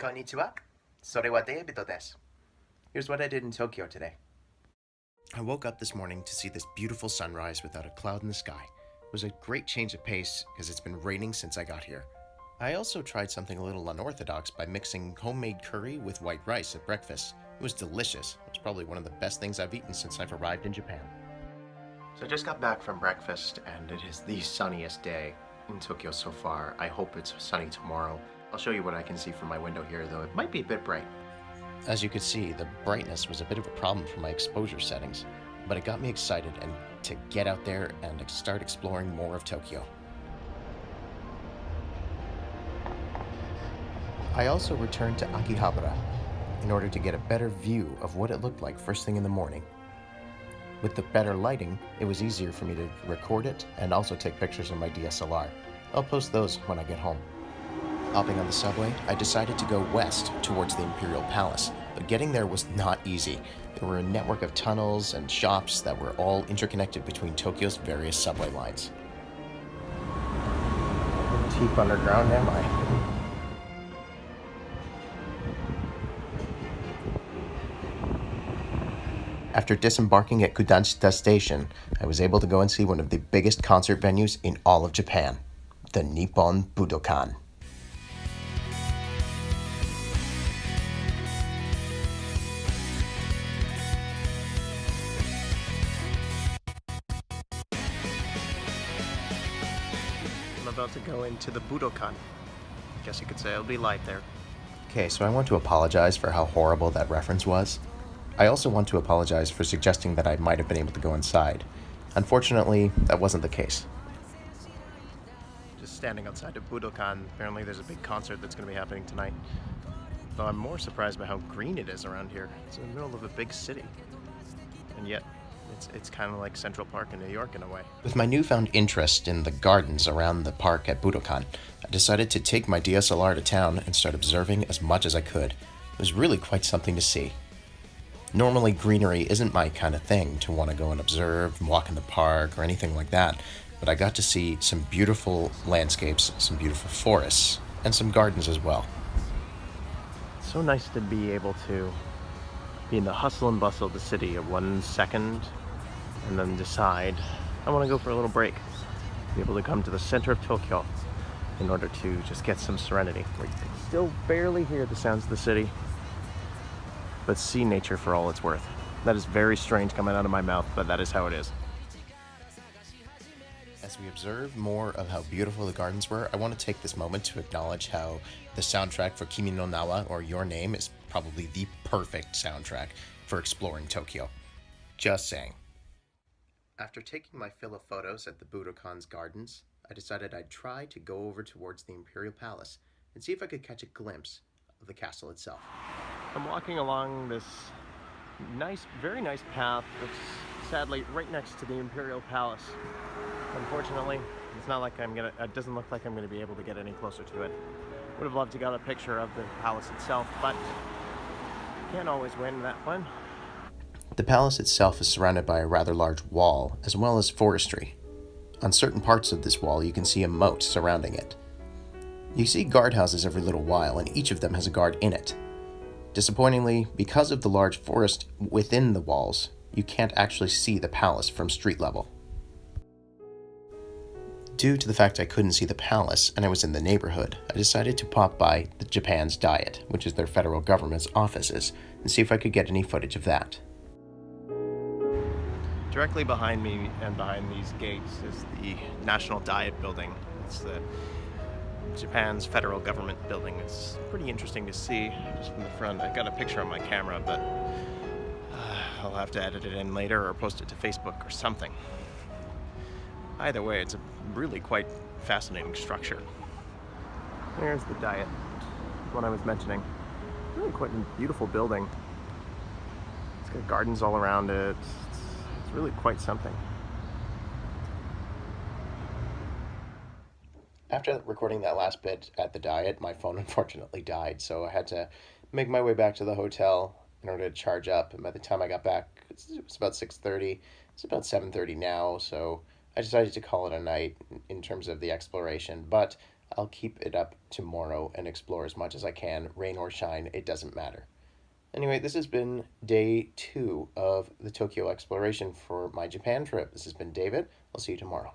Konnichiwa. Sore wa David desu. Here's what I did in Tokyo today. I woke up this morning to see this beautiful sunrise without a cloud in the sky. It was a great change of pace because it's been raining since I got here. I also tried something a little unorthodox by mixing homemade curry with white rice at breakfast. It was delicious. It was probably one of the best things I've eaten since I've arrived in Japan. So I just got back from breakfast and it is the sunniest day in Tokyo so far. I hope it's sunny tomorrow. I'll show you what I can see from my window here, though it might be a bit bright. As you could see, the brightness was a bit of a problem for my exposure settings, but it got me excited and to get out there and start exploring more of Tokyo. I also returned to Akihabara in order to get a better view of what it looked like first thing in the morning. With the better lighting, it was easier for me to record it and also take pictures on my DSLR. I'll post those when I get home. Hopping on the subway, I decided to go west towards the Imperial Palace, but getting there was not easy. There were a network of tunnels and shops that were all interconnected between Tokyo's various subway lines. Deep underground, am I? After disembarking at Kudanshita Station, I was able to go and see one of the biggest concert venues in all of Japan, the Nippon Budokan. I'm about to go into the Budokan. Guess you could say I'll be live there. Okay, so I want to apologize for how horrible that reference was. I also want to apologize for suggesting that I might have been able to go inside. Unfortunately, that wasn't the case. Just standing outside of Budokan, apparently there's a big concert that's going to be happening tonight. Though I'm more surprised by how green it is around here. It's in the middle of a big city. And yet, it's kind of like Central Park in New York in a way. With my newfound interest in the gardens around the park at Budokan, I decided to take my DSLR to town and start observing as much as I could. It was really quite something to see. Normally, greenery isn't my kind of thing to want to go and observe, and walk in the park, or anything like that, but I got to see some beautiful landscapes, some beautiful forests, and some gardens as well. It's so nice to be able to be in the hustle and bustle of the city at 1 second, and then decide, I want to go for a little break. Be able to come to the center of Tokyo in order to just get some serenity, where you can still barely hear the sounds of the city, but see nature for all it's worth. That is very strange coming out of my mouth, but that is how it is. As we observe more of how beautiful the gardens were, I want to take this moment to acknowledge how the soundtrack for Kimi no Nawa, or Your Name, is probably the perfect soundtrack for exploring Tokyo. Just saying. After taking my fill of photos at the Budokan's gardens, I decided I'd try to go over towards the Imperial Palace and see if I could catch a glimpse of the castle itself. I'm walking along this very nice path that's sadly right next to the Imperial Palace. Unfortunately, it doesn't look like I'm gonna be able to get any closer to it. Would have loved to get a picture of the palace itself, but can't always win that one. The palace itself is surrounded by a rather large wall, as well as forestry. On certain parts of this wall, you can see a moat surrounding it. You see guardhouses every little while, and each of them has a guard in it. Disappointingly, because of the large forest within the walls, you can't actually see the palace from street level. Due to the fact I couldn't see the palace and I was in the neighborhood, I decided to pop by the Japan's Diet, which is their federal government's offices, and see if I could get any footage of that. Directly behind me and behind these gates is the National Diet building. It's the Japan's federal government building. It's pretty interesting to see just from the front. I got a picture on my camera, but I'll have to edit it in later or post it to Facebook or something. Either way, it's a really quite fascinating structure. There's the Diet, one I was mentioning. Really quite a beautiful building. It's got gardens all around it. It's really quite something. After recording that last bit at the Diet, my phone unfortunately died, so I had to make my way back to the hotel in order to charge up. And by the time I got back, it was about 6:30. It's about 7:30 now, so I decided to call it a night in terms of the exploration. But I'll keep it up tomorrow and explore as much as I can. Rain or shine, it doesn't matter. Anyway, this has been day 2 of the Tokyo exploration for my Japan trip. This has been David. I'll see you tomorrow.